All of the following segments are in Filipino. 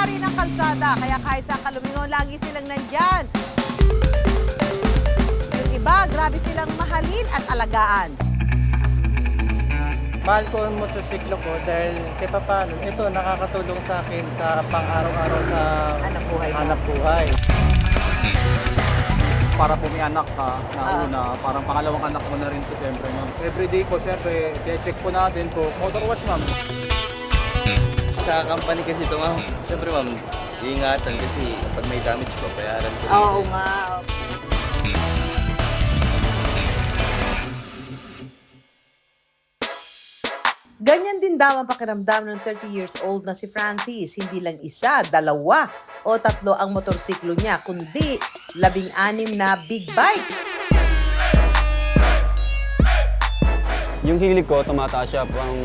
hari ng kalsada, kaya kahit sa kalumingon, lagi silang nandyan. Yung iba, grabe silang mahalin at alagaan. Mahal ko ang motosiklo ko dahil kahit paano, ito nakakatulong sa akin sa pang-araw-araw sa hanap buhay. Para po may anak ka na una, parang pangalawang anak mo na rin ito siyempre, ma'am. Everyday po, siyempre, check po natin po. Motor wash, ma'am. Sa company kasi ito, ma'am. Siyempre, ma'am, iingatan kasi pag may damage ko, bayaran ko. Oo nga. Ganyan din daw ang pakiramdam ng 30 years old na si Francis. Hindi lang isa, dalawa o tatlo ang motorsiklo niya, kundi 16 na big bikes. Yung hilig ko, tumataas siya from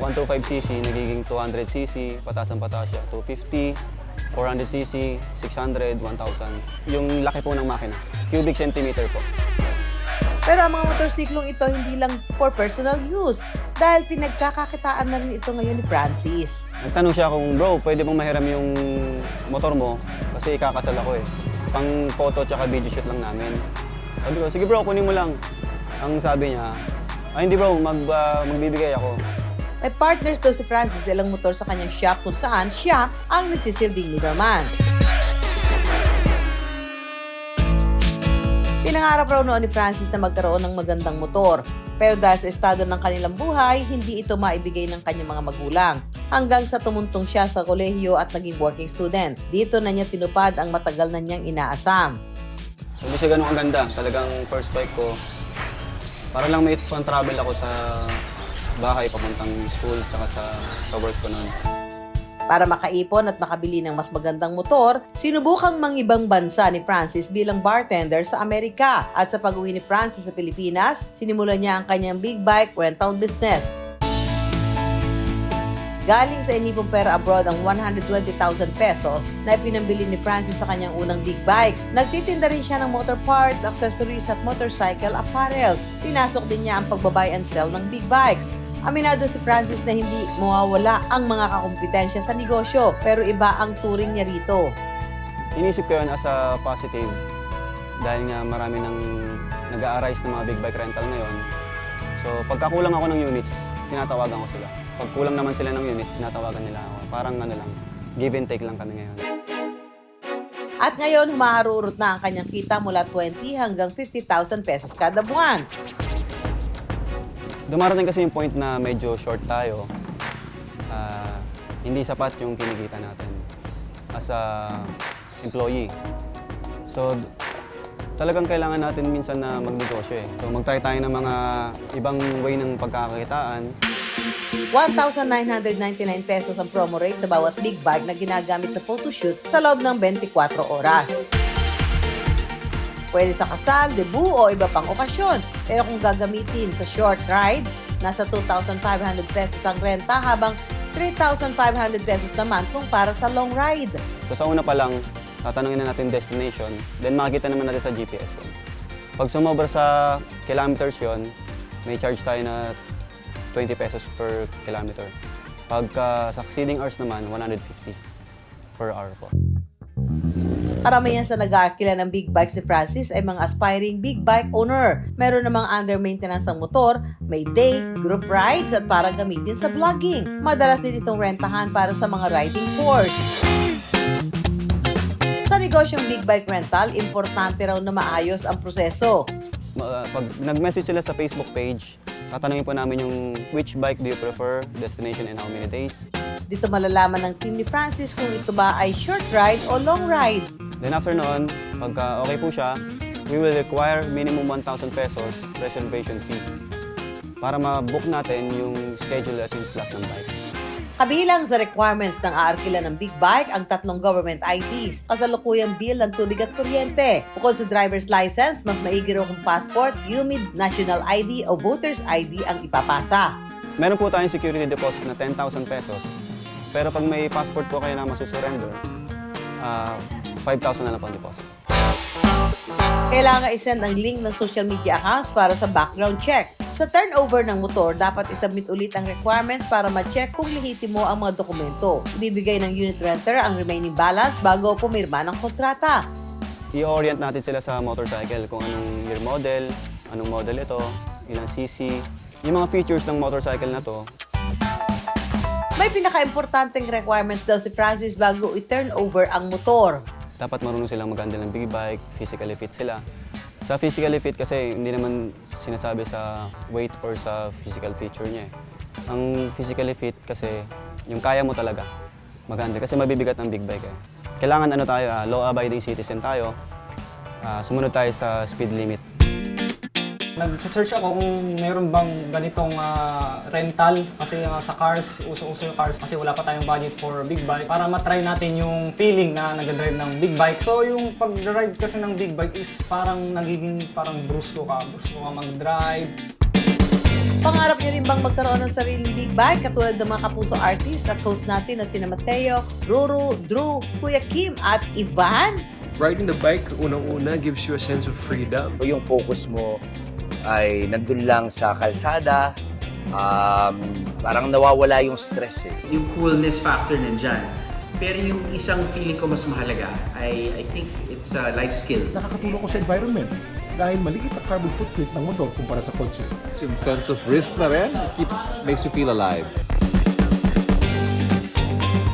125cc, nagiging 200cc, pataas ang pataas siya, 250, 400cc, 600, 1,000. Yung laki po ng makina, cubic centimeter po. Pero ang mga motorsiklong ito hindi lang for personal use dahil pinagkakakitaan na rin ito ngayon ni Francis. Nagtanong siya kung, bro, pwede bang mahiram yung motor mo? Kasi ikakasal ako eh. Pang photo tsaka video shoot lang namin. Sabi ko, sige bro, kunin mo lang. Ang sabi niya, ay hindi bro, magbibigay ako. May partners daw si Francis dalang motor sa kanyang shop kung saan siya ang nagsisilbing middleman. Pinangarap raw noon ni Francis na magkaroon ng magandang motor. Pero dahil sa estado ng kanilang buhay, hindi ito maibigay ng kanyang mga magulang. Hanggang sa tumuntong siya sa kolehiyo at naging working student. Dito na niya tinupad ang matagal na niyang inaasam. Hindi siya ganun kaganda. Talagang first bike ko. Para lang may travel ako sa bahay, papuntang school, tsaka sa work ko noon. Para makaipon at makabili ng mas magandang motor, sinubukang mangibang bansa ni Francis bilang bartender sa Amerika. At sa pag-uwi ni Francis sa Pilipinas, sinimulan niya ang kanyang big bike rental business. Galing sa inipong pera abroad ang 120,000 pesos na ipinambili ni Francis sa kanyang unang big bike. Nagtitinda rin siya ng motor parts, accessories at motorcycle apparels. Pinasok din niya ang pagbabuy and sell ng big bikes. Aminado si Francis na hindi mawawala ang mga kakumpetensya sa negosyo, pero iba ang turing niya rito. Inisip ko yun as a positive dahil nga marami nang nag-a-arise ng mga big bike rental ngayon. So pagkakulang ako ng units, tinatawagan ko sila. Pag kulang naman sila ng units, tinatawagan nila ako. Parang ano lang, give and take lang kami ngayon. At ngayon, humaharurot na ang kanyang kita mula 20 hanggang 50,000 pesos kada buwan. Dumarating kasi yung point na medyo short tayo. Hindi sapat yung kinikita natin as a employee. So, talagang kailangan natin minsan na magnegosyo eh. So, mag-try tayo ng mga ibang way ng pagkakakitaan. 1,999 pesos ang promo rate sa bawat big bike na ginagamit sa photoshoot sa loob ng 24 oras. Pwede sa kasal, debut o iba pang okasyon. Pero kung gagamitin sa short ride, nasa 2,500 pesos ang renta habang 3,500 pesos naman kung para sa long ride. So sa una pa lang, tatanungin na natin destination, then makikita naman natin sa GPS yun. Pag sumobra sa kilometers yun, may charge tayo na 20 pesos per kilometer. Pagka succeeding hours naman, 150 per hour po. Karamihan sa nag-aarkila ng big bike si Francis ay mga aspiring big bike owner. Meron namang under maintenance ang motor, may date, group rides at para gamitin sa vlogging. Madalas din itong rentahan para sa mga riding course. Sa negosyong big bike rental, importante raw na maayos ang proseso. Pag nag-message sila sa Facebook page, tatanungin po namin yung which bike do you prefer, destination and how many days. Dito malalaman ng team ni Francis kung ito ba ay short ride o long ride. Then after noon, pagka okay po siya, we will require minimum 1,000 pesos reservation fee para ma-book natin yung schedule at yung slot ng bike. Kabilang sa requirements ng aarkila ng big bike ang 3 government IDs, kasalukuyang bill ng tubig at kuryente. Bukod sa driver's license, mas maigi raw kung passport, UMID, national ID o voter's ID ang ipapasa. Meron po tayong security deposit na 10,000 pesos. Pero pag may passport po kayo na masusurrender, 5,000 na lang po ang deposit. Kailangan i-send ang link ng social media accounts para sa background check. Sa turnover ng motor, dapat isubmit ulit ang requirements para ma-check kung lehitimo ang mga dokumento. Ibibigay ng unit renter ang remaining balance bago pumirma ng kontrata. I-orient natin sila sa motorcycle kung anong year model, anong model ito, ilang cc, yung mga features ng motorcycle na to. May pinaka-importanting requirements daw si Francis bago i-turn over ang motor. Dapat marunong silang mag-handle ng big bike, physically fit sila. Sa physically fit kasi hindi naman sinasabi sa weight or sa physical feature niya. Ang physically fit kasi yung kaya mo talaga mag-handle kasi mabibigat ang big bike. Kailangan tayo, law-abiding citizen tayo, sumunod tayo sa speed limit. Nag-search ako kung meron bang ganitong rental kasi sa cars, uso-uso yung cars kasi wala pa tayong budget for big bike para matry natin yung feeling na nag-drive ng big bike. So yung pag-ride kasi ng big bike is parang nagiging parang brusko ka mag-drive. Pangarap niya rin bang magkaroon ng sariling big bike katulad ng mga kapuso artist at host natin na sina Mateo, Ruru, Drew, Kuya Kim at Ivan? Riding the bike, unang-una, gives you a sense of freedom. Yung focus mo ay nandun lang sa kalsada, parang nawawala yung stress eh. Yung coolness factor nandyan. Pero yung isang feeling ko mas mahalaga, I think it's a life skill. Nakakatulong ko sa environment dahil maliit ang carbon footprint ng motor kumpara sa kotse. Yung sense of risk na rin, makes you feel alive.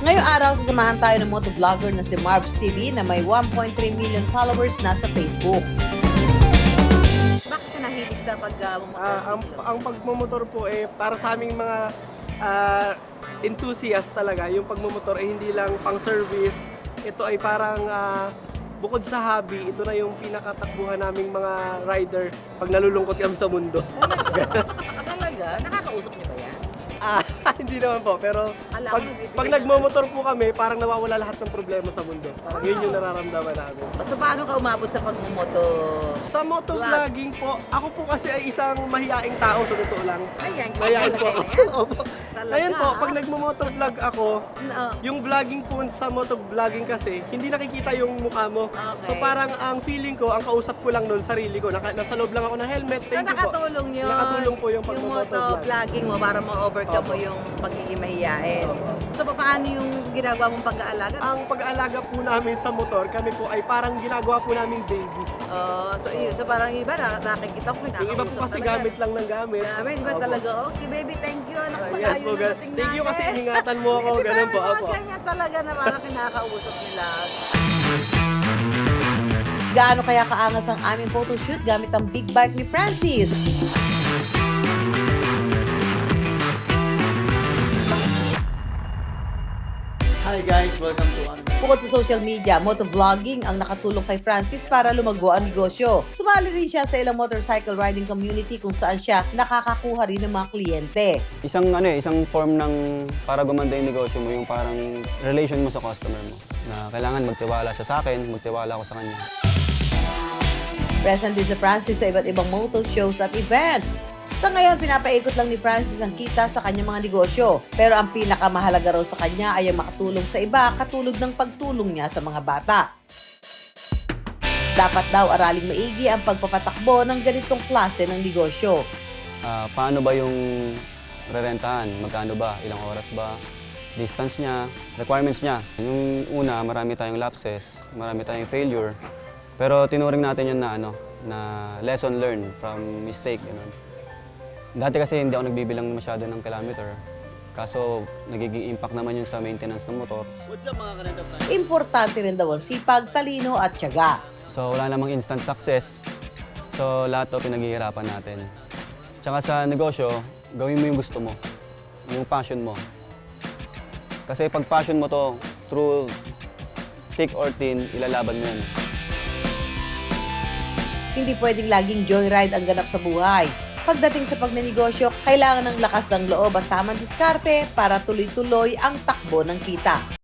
Ngayong araw, sasamahan tayo ng motovlogger na si Marbs TV na may 1.3 million followers na sa Facebook. Bakit ka nahilig sa pagmumotor? Ang pagmumotor po para sa aming mga enthusiast talaga. Yung pagmumotor ay hindi lang pang service. Ito ay parang bukod sa hobby, ito na yung pinakatakbuhan naming mga rider pag nalulungkot kami sa mundo. Talaga? Nakakausap niyo ba yan? Hindi naman po, pero pag nagmumotor po kami, parang nawawala lahat ng problema sa mundo. Parang yun yung nararamdaman namin. So paano ka umabot sa pagmumotor? Sa motovlogging po, ako po kasi ay isang mahiyaing tao sa totoo lang. Ayan, Mahiyain po ako. Opo. Talaga? Ngayon po, pag nagmumotovlog ako, yung vlogging po sa motovlogging kasi, hindi nakikita yung mukha mo. Okay. So parang ang feeling ko, ang kausap ko lang nun, sarili ko. Nasa loob lang ako ng helmet. So nakatulong yun? Nakatulong po yung Yung pag-motovlog. motovlogging mo para ma-overcome mo yung pagiging mahiyain. So paano yung ginagawa mong pag-aalaga? Ang pag-aalaga po namin sa motor, kami po ay parang ginagawa po namin baby. So parang iba nakikita ko Yung iba po kasi gamit lang ng gamit. Gamit ba Opo. talaga? Okay baby, thank you. Anak, Yes malayo po, na dating thank you kasi natin. iningatan mo ako. Di ba, Ganun po. mga Opo. ganyan talaga na parang kinakausap nila. Gaano kaya kaangas ang aming photoshoot gamit ang big bike ni Francis? Hi guys, welcome to Bukod sa social media, motovlogging ang nakatulong kay Francis para lumago ang negosyo. Sumali rin siya sa ilang motorcycle riding community kung saan siya nakakakuha rin ng mga kliyente. Isang form ng para gumanda yung negosyo mo, yung parang relation mo sa customer mo. Na kailangan magtiwala siya sa akin, magtiwala ako sa kanya. Present din si Francis sa iba't ibang moto shows at events. Sa ngayon, pinapaikot lang ni Francis ang kita sa kanyang mga negosyo. Pero ang pinakamahalaga raw sa kanya ay ang makatulong sa iba katulad ng pagtulong niya sa mga bata. Dapat daw araling maigi ang pagpapatakbo ng ganitong klase ng negosyo. Paano ba yung rerentahan? Magkano ba? Ilang oras ba? Distance niya, requirements niya. Yung una, marami tayong lapses, marami tayong failure. Pero tinuring natin yun na lesson learned from mistake. Dati kasi hindi ako nagbibilang masyado ng kilometer. Kaso nagiging impact naman yun sa maintenance ng motor. What's up mga karentap na? Importante rin daw ang sipag, talino at tiyaga. So wala namang instant success. So lahat to pinaghihirapan natin. Tsaka sa negosyo, gawin mo yung gusto mo. Yung passion mo. Kasi pag passion mo to, through thick or thin, ilalaban mo yun. Hindi pwedeng laging joyride ang ganap sa buhay. Pagdating sa pagnenegosyo, kailangan ng lakas ng loob at tamang diskarte para tuloy-tuloy ang takbo ng kita.